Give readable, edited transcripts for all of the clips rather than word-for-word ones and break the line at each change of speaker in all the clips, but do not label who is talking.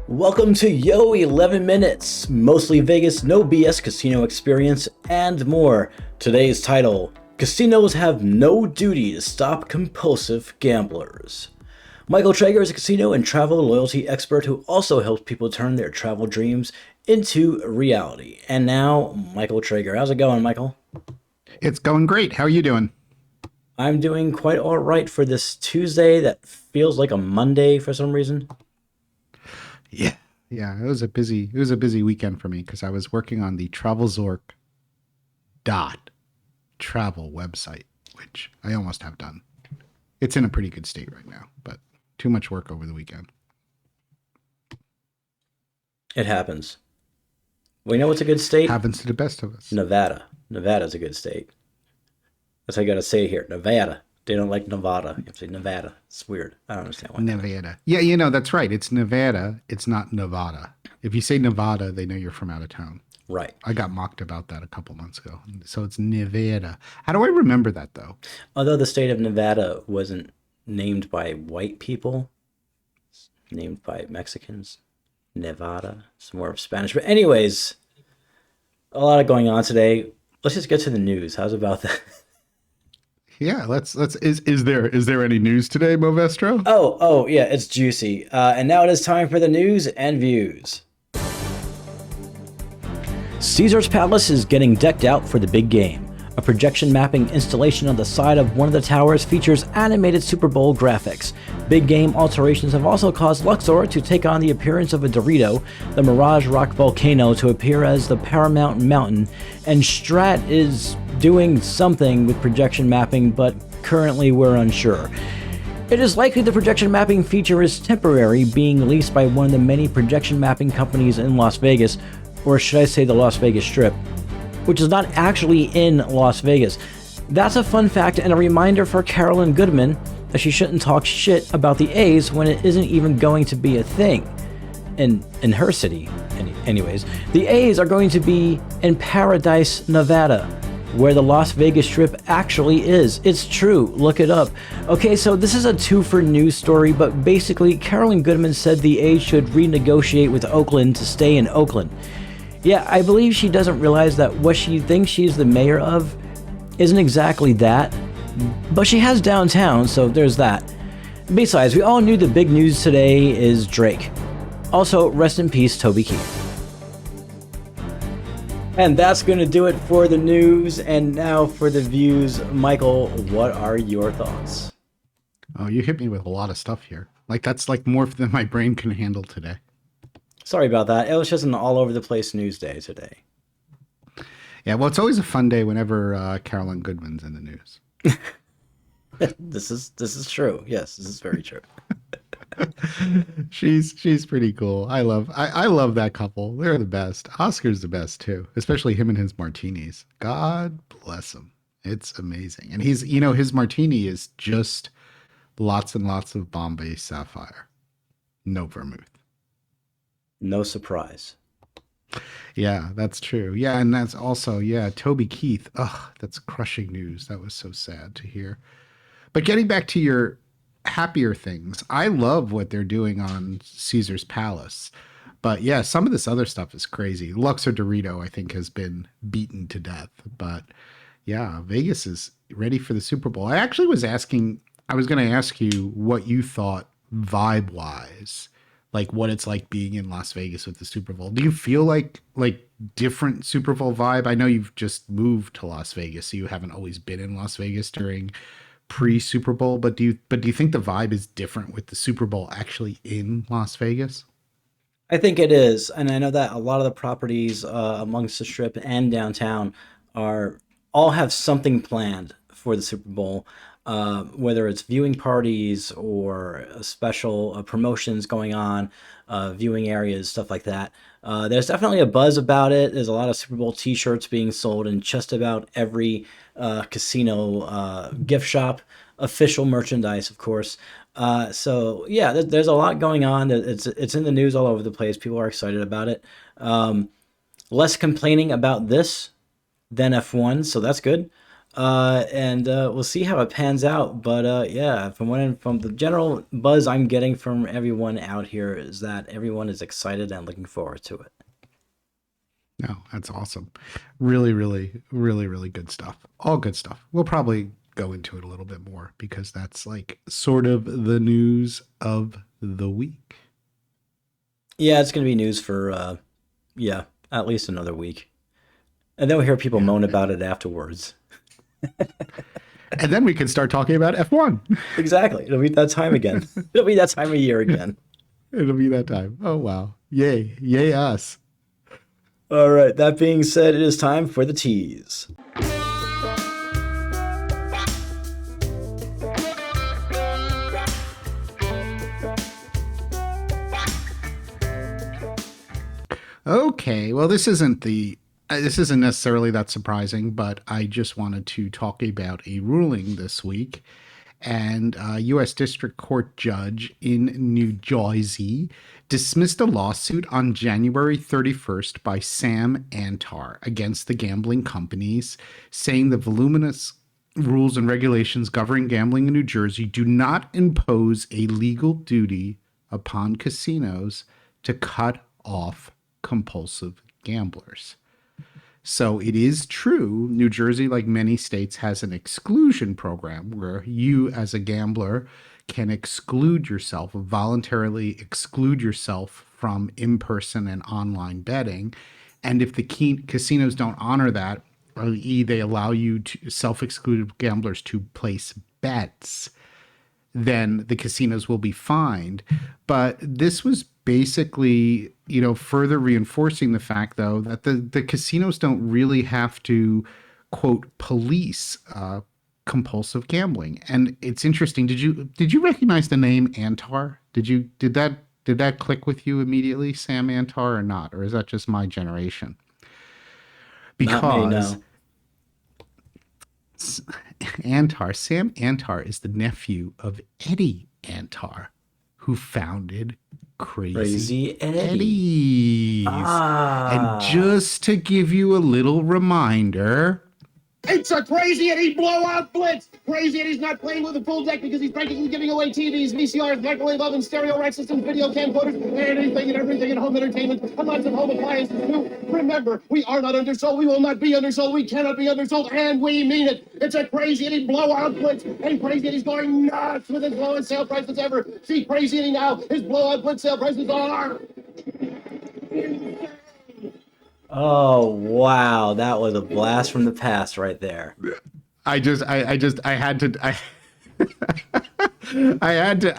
Welcome to Yo-11 Minutes, mostly Vegas, no BS casino experience, and more. Today's title, Casinos Have No Duty to Stop Compulsive Gamblers. Michael Traeger is a casino and travel loyalty expert who also helps people turn their travel dreams into reality. And now, Michael Traeger. How's it going, Michael?
It's going great. How are you doing?
I'm doing quite all right for this Tuesday that feels like a Monday for some reason.
Yeah. Yeah, it was a busy weekend for me because I was working on the TravelZork Travel website, which I almost have done. It's in a pretty good state right now, but too much work over the weekend.
It happens. We know what's a good state?
Happens to the best of us.
Nevada. Nevada's a good state. That's how you gotta say it here. Nevada. They don't like Nevada. You have to say Nevada. It's weird. I don't understand why.
Nevada. Yeah, that's right. It's Nevada. It's not Nevada. If you say Nevada, they know you're from out of town.
Right.
I got mocked about that a couple months ago. So it's Nevada. How do I remember that, though?
Although the state of Nevada wasn't named by white people, it's named by Mexicans. Nevada. It's more of Spanish. But anyways, a lot of going on today. Let's just get to the news. How's about that?
Yeah, is there any news today, Movestro?
Oh, yeah, it's juicy. And now it is time for the news and views. Caesar's Palace is getting decked out for the big game. A projection mapping installation on the side of one of the towers features animated Super Bowl graphics. Big game alterations have also caused Luxor to take on the appearance of a Dorito, the Mirage Rock Volcano to appear as the Paramount Mountain, and Strat is doing something with projection mapping, but currently we're unsure. It is likely the projection mapping feature is temporary, being leased by one of the many projection mapping companies in Las Vegas, or should I say the Las Vegas Strip, which is not actually in Las Vegas. That's a fun fact and a reminder for Carolyn Goodman that she shouldn't talk shit about the A's when it isn't even going to be a thing in her city. Anyways, the A's are going to be in Paradise, Nevada, where the Las Vegas Strip actually is. It's true. Look it up. Okay, so this is a two-for news story, but basically Carolyn Goodman said the A's should renegotiate with Oakland to stay in Oakland. Yeah, I believe she doesn't realize that what she thinks she's the mayor of isn't exactly that, but she has downtown, so there's that. Besides, we all knew the big news today is Drake. Also, rest in peace, Toby Keith. And that's going to do it for the news, and now for the views. Michael, what are your thoughts?
Oh, you hit me with a lot of stuff here. That's more than my brain can handle today.
Sorry about that. It was just an all-over-the-place news day today.
Yeah, well, it's always a fun day whenever Carolyn Goodman's in the news.
This is true. Yes, this is very true.
She's pretty cool. I love that couple. They're the best. Oscar's the best too, especially him and his martinis. God bless him. It's amazing. And his martini is just lots and lots of Bombay Sapphire. No vermouth.
No surprise.
Yeah, that's true. Yeah, and that's also, Toby Keith. Ugh, that's crushing news. That was so sad to hear. But getting back to your happier things, I love what they're doing on Caesar's Palace. But yeah, some of this other stuff is crazy. Luxor Dorito, I think, has been beaten to death. But yeah, Vegas is ready for the Super Bowl. I was going to ask you what you thought vibe-wise, what it's like being in Las Vegas with the Super Bowl. Do you feel like different Super Bowl vibe? I know you've just moved to Las Vegas, so you haven't always been in Las Vegas during pre-Super Bowl, but do you think the vibe is different with the Super Bowl actually in Las Vegas?
I think it is, and I know that a lot of the properties amongst the Strip and downtown all have something planned for the Super Bowl. Whether it's viewing parties or special promotions going on, viewing areas, stuff like that. There's definitely a buzz about it. There's a lot of Super Bowl t-shirts being sold in just about every casino gift shop, official merchandise, of course. So yeah, there's a lot going on. It's in the news all over the place. People are excited about it. Less complaining about this than F1, so that's good. And we'll see how it pans out. But yeah, from the general buzz I'm getting from everyone out here is that everyone is excited and looking forward to it.
No, that's awesome. Really, really, really, really good stuff. All good stuff. We'll probably go into it a little bit more because that's like sort of the news of the week.
Yeah, it's gonna be news for yeah, at least another week, and then we'll hear people
Yeah.
moan about it afterwards.
And then we can start talking about F1.
Exactly, it'll be that time again. It'll be that time of year again.
It'll be that time. Oh, wow. Yay. Yay, us.
All right. That being said, it is time for the tease.
Okay. Well, this isn't necessarily that surprising, but I just wanted to talk about a ruling this week. And a U.S. District Court judge in New Jersey dismissed a lawsuit on January 31st by Sam Antar against the gambling companies, saying the voluminous rules and regulations governing gambling in New Jersey do not impose a legal duty upon casinos to cut off compulsive gamblers. So it is true, New Jersey, like many states, has an exclusion program where you, as a gambler, can exclude yourself, voluntarily exclude yourself from in-person and online betting. And if the casinos don't honor that, i.e., they allow you to self-excluded gamblers to place bets, then the casinos will be fined. But this was basically, further reinforcing the fact, though, that the casinos don't really have to, quote, police compulsive gambling. And it's interesting. Did you recognize the name Antar? Did that click with you immediately, Sam Antar, or not? Or is that just my generation?
Not me,
Because
no.
Sam Antar is the nephew of Eddie Antar, who founded Crazy
Crazy Eddie.
Eddie's. And
Ah.
just to give you a little reminder,
It's a Crazy Eddie blowout blitz. Crazy Eddie's not playing with a full deck because he's practically giving away TVs, VCRs, microwave ovens, stereo rack systems, video camcorders, anything and everything in home entertainment, and lots of home appliances too. Remember, we are not undersold, we will not be undersold, we cannot be undersold, and we mean it. It's a Crazy Eddie blowout blitz, and Crazy Eddie's going nuts with his lowest sale prices ever. See Crazy Eddie now, his blowout blitz sale prices are...
Oh, wow. That was a blast from the past right there.
I had to, I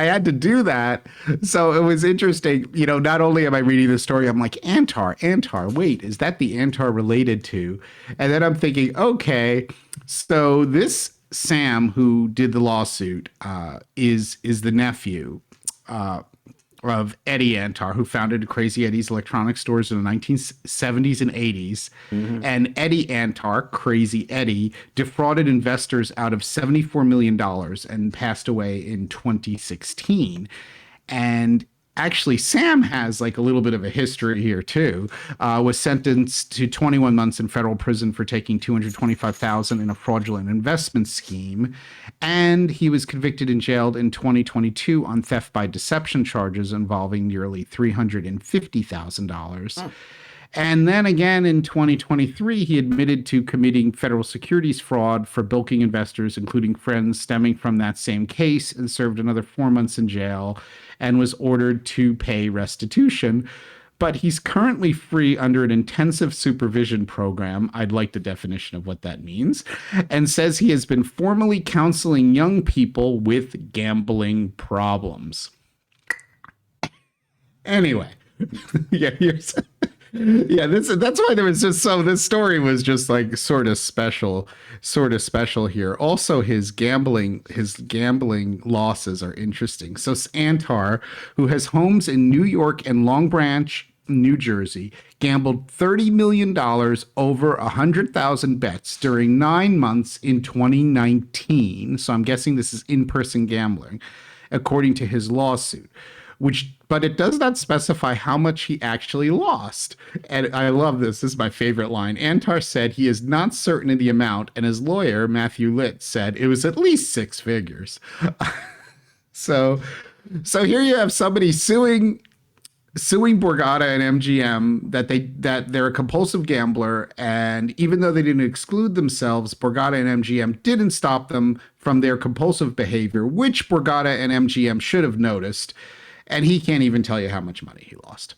had to do that. So it was interesting. Not only am I reading the story, I'm like, Antar, wait, is that the Antar related to? And then I'm thinking, okay, so this Sam who did the lawsuit is the nephew of Eddie Antar, who founded Crazy Eddie's electronic stores in the 1970s and 80s.
Mm-hmm.
And Eddie Antar, Crazy Eddie, defrauded investors out of $74 million and passed away in 2016. And actually, Sam has like a little bit of a history here too. Was sentenced to 21 months in federal prison for taking $225,000 in a fraudulent investment scheme, and he was convicted and jailed in 2022 on theft by deception charges involving nearly $350,000. And then again in 2023, he admitted to committing federal securities fraud for bilking investors, including friends, stemming from that same case, and served another 4 months in jail and was ordered to pay restitution. But he's currently free under an intensive supervision program. I'd like the definition of what that means. And says he has been formally counseling young people with gambling problems. Anyway, yeah, that's why there was just this story was just like sort of special here. Also, his gambling losses are interesting. So Antar, who has homes in New York and Long Branch, New Jersey, gambled $30 million over 100,000 bets during 9 months in 2019. So I'm guessing this is in-person gambling, according to his lawsuit, but it does not specify how much he actually lost. And I love this. This is my favorite line. Antar said he is not certain of the amount, and his lawyer, Matthew Litt, said it was at least six figures. So here you have somebody suing Borgata and MGM that they're a compulsive gambler, and even though they didn't exclude themselves, Borgata and MGM didn't stop them from their compulsive behavior, which Borgata and MGM should have noticed, and he can't even tell you how much money he lost.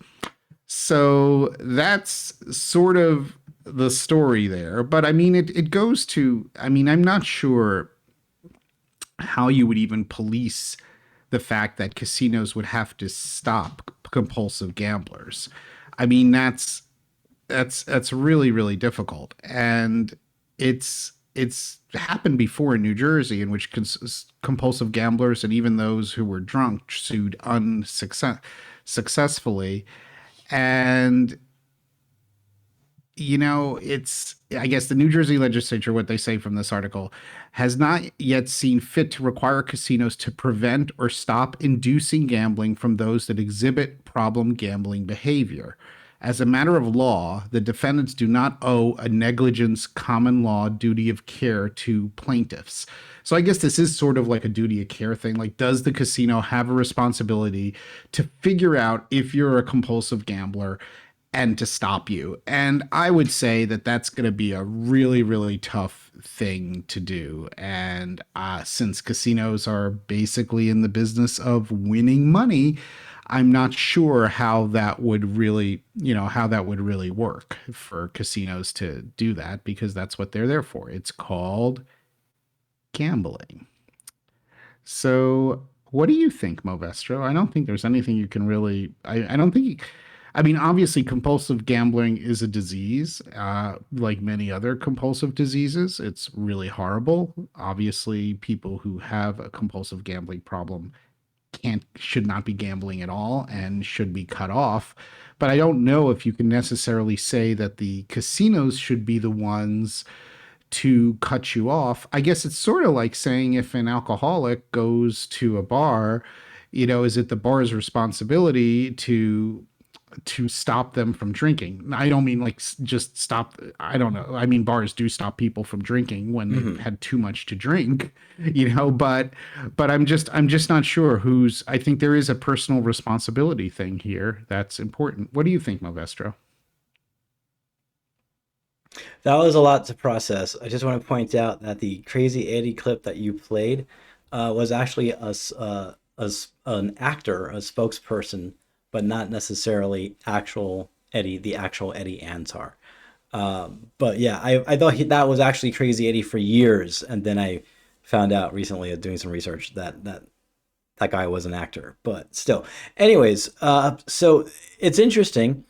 So that's sort of the story there. But I mean, it goes to, I mean, I'm not sure how you would even police the fact that casinos would have to stop compulsive gamblers. I mean, that's really, really difficult. And it's happened before in New Jersey, in which compulsive gamblers and even those who were drunk sued unsuccessfully. And you know, I guess the New Jersey legislature, what they say from this article, has not yet seen fit to require casinos to prevent or stop inducing gambling from those that exhibit problem gambling behavior. As a matter of law, the defendants do not owe a negligence common law duty of care to plaintiffs. So I guess this is sort of like a duty of care thing. Like, does the casino have a responsibility to figure out if you're a compulsive gambler and to stop you? And I would say that that's going to be a really, really tough thing to do. And since casinos are basically in the business of winning money, I'm not sure how that would really work for casinos to do that, because that's what they're there for. It's called gambling. So what do you think, Movestro? I don't think there's anything you can really, I don't think, I mean, obviously compulsive gambling is a disease, like many other compulsive diseases. It's really horrible. Obviously, people who have a compulsive gambling problem should not be gambling at all and should be cut off. But I don't know if you can necessarily say that the casinos should be the ones to cut you off. I guess it's sort of like saying if an alcoholic goes to a bar, you know, is it the bar's responsibility to stop them from drinking? I don't mean like just stop. I don't know. I mean, bars do stop people from drinking when they've had too much to drink, you know, but I'm just not sure I think there is a personal responsibility thing here that's important. What do you think, Movestro?
That was a lot to process. I just want to point out that the Crazy Eddie clip that you played was actually an actor, a spokesperson, but not necessarily the actual Eddie Antar. But yeah, I thought that was actually Crazy Eddie for years, and then I found out recently doing some research that guy was an actor. But still, anyways, so it's interesting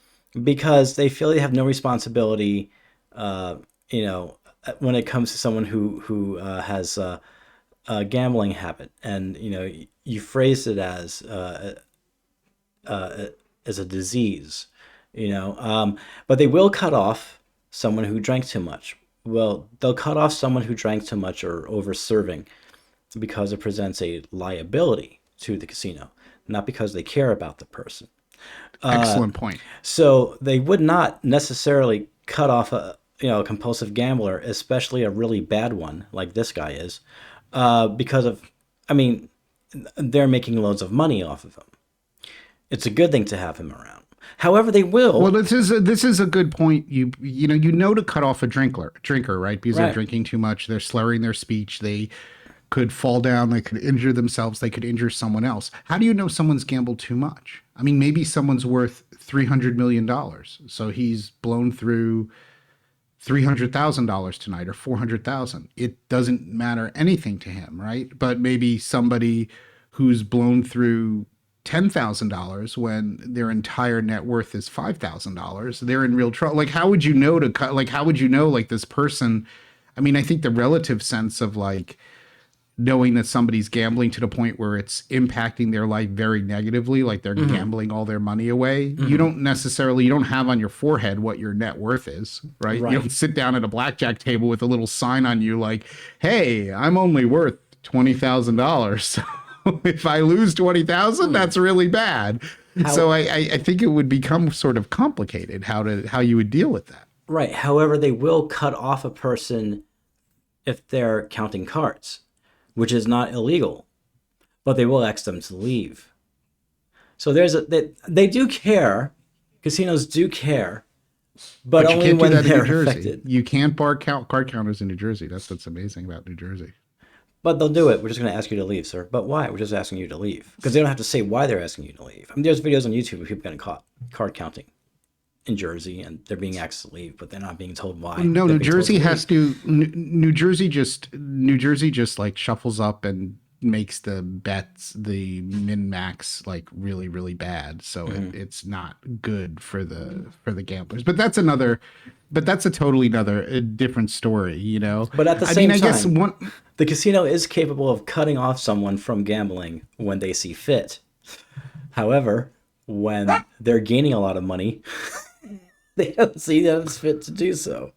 because they feel they have no responsibility, you know, when it comes to someone who has a gambling habit, and you know, you phrased it as a disease, you know, but they will cut off someone who drank too much. Well, they'll cut off someone who drank too much or over serving because it presents a liability to the casino, not because they care about the person.
Excellent point.
So they would not necessarily cut off a compulsive gambler, especially a really bad one like this guy is, because of, I mean, they're making loads of money off of him. It's a good thing to have him around. However, they will.
Well, this is a good point. You know to cut off a drinker, right? Because they're drinking too much. They're slurring their speech. They could fall down. They could injure themselves. They could injure someone else. How do you know someone's gambled too much? I mean, maybe someone's worth $300 million. So he's blown through $300,000 tonight or $400,000. It doesn't matter anything to him, right? But maybe somebody who's blown through $10,000 when their entire net worth is $5,000, they're in real trouble. Like, how would you know to cut? Like, how would you know, like, this person? I mean, I think the relative sense of like knowing that somebody's gambling to the point where it's impacting their life very negatively, like they're gambling all their money away. You don't have on your forehead what your net worth is, right? You don't sit down at a blackjack table with a little sign on you like, hey, I'm only worth $20,000. if I lose 20,000, that's really bad. So I think it would become sort of complicated how you would deal with that.
Right. However, they will cut off a person if they're counting cards, which is not illegal, but they will ask them to leave. So they do care. Casinos do care, but only
you can't
when
do that
they're
in New Jersey.
affected.
You can't bar card counters in New Jersey. That's what's amazing about New Jersey.
But they'll do it. We're just going to ask you to leave, sir. But why? We're just asking you to leave. Because they don't have to say why they're asking you to leave. I mean, there's videos on YouTube of people getting caught card counting in Jersey, and they're being asked to leave, but they're not being told why.
No, New Jersey has to. New Jersey just like shuffles up and makes the bets, the min max, like really, really bad. So it's not good for the gamblers. But that's a totally different story, you know.
But at the same time,
I guess
the casino is capable of cutting off someone from gambling when they see fit. However, when they're gaining a lot of money, they don't see that it's fit to do so.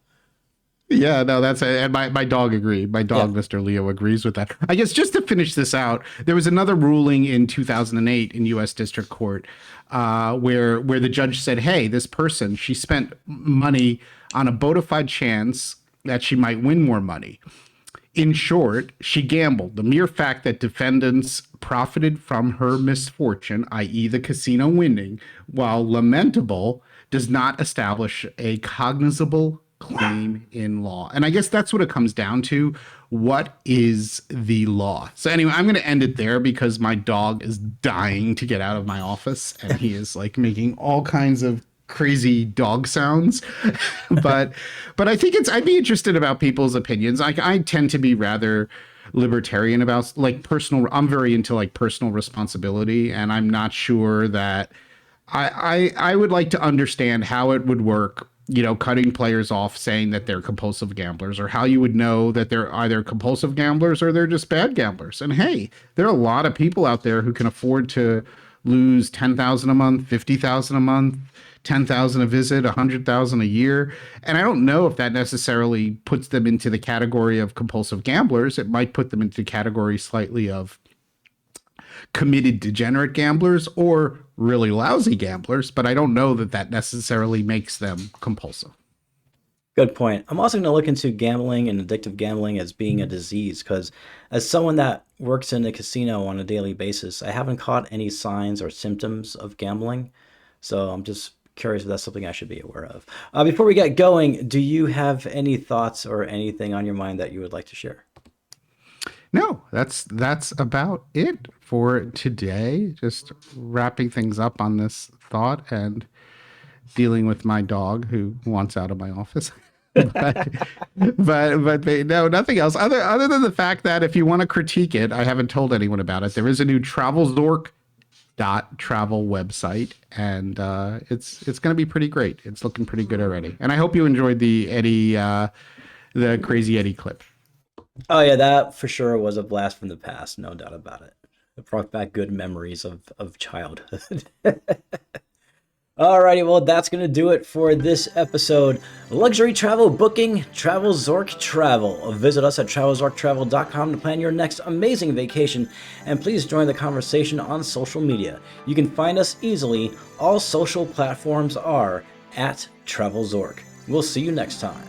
Yeah, no, and my dog agreed. My dog, yeah. Mr. Leo, agrees with that. I guess just to finish this out, there was another ruling in 2008 in U.S. District Court where the judge said, hey, this person, she spent money on a bona fide chance that she might win more money. In short, she gambled. The mere fact that defendants profited from her misfortune, i.e. the casino winning, while lamentable, does not establish a cognizable claim in law. And I guess that's what it comes down to. What is the law? So anyway, I'm going to end it there because my dog is dying to get out of my office and he is like making all kinds of crazy dog sounds. but I think I'd be interested about people's opinions. I tend to be rather libertarian about like I'm very into like personal responsibility, and I'm not sure that I would like to understand how it would work, you know, cutting players off saying that they're compulsive gamblers, or how you would know that they're either compulsive gamblers or they're just bad gamblers. And hey, there are a lot of people out there who can afford to lose 10,000 a month, 50,000 a month, 10,000 a visit, 100,000 a year. And I don't know if that necessarily puts them into the category of compulsive gamblers. It might put them into the category slightly of committed degenerate gamblers or really lousy gamblers, but I don't know that necessarily makes them compulsive.
Good point. I'm also going to look into gambling and addictive gambling as being a disease, because as someone that works in a casino on a daily basis, I haven't caught any signs or symptoms of gambling. So I'm just curious if that's something I should be aware of. Before we get going, do you have any thoughts or anything on your mind that you would like to share?
No, that's about it for today. Just wrapping things up on this thought and dealing with my dog who wants out of my office. but no, nothing else other than the fact that if you want to critique it, I haven't told anyone about it. There is a new TravelZork Travel website, and it's going to be pretty great. It's looking pretty good already. And I hope you enjoyed the the Crazy Eddie clip.
Oh yeah, that for sure was a blast from the past, no doubt about it. It brought back good memories of childhood. Alrighty, well, that's going to do it for this episode. Luxury travel booking, TravelZork Travel. Visit us at TravelZorkTravel.com to plan your next amazing vacation, and please join the conversation on social media. You can find us easily. All social platforms are at TravelZork. We'll see you next time.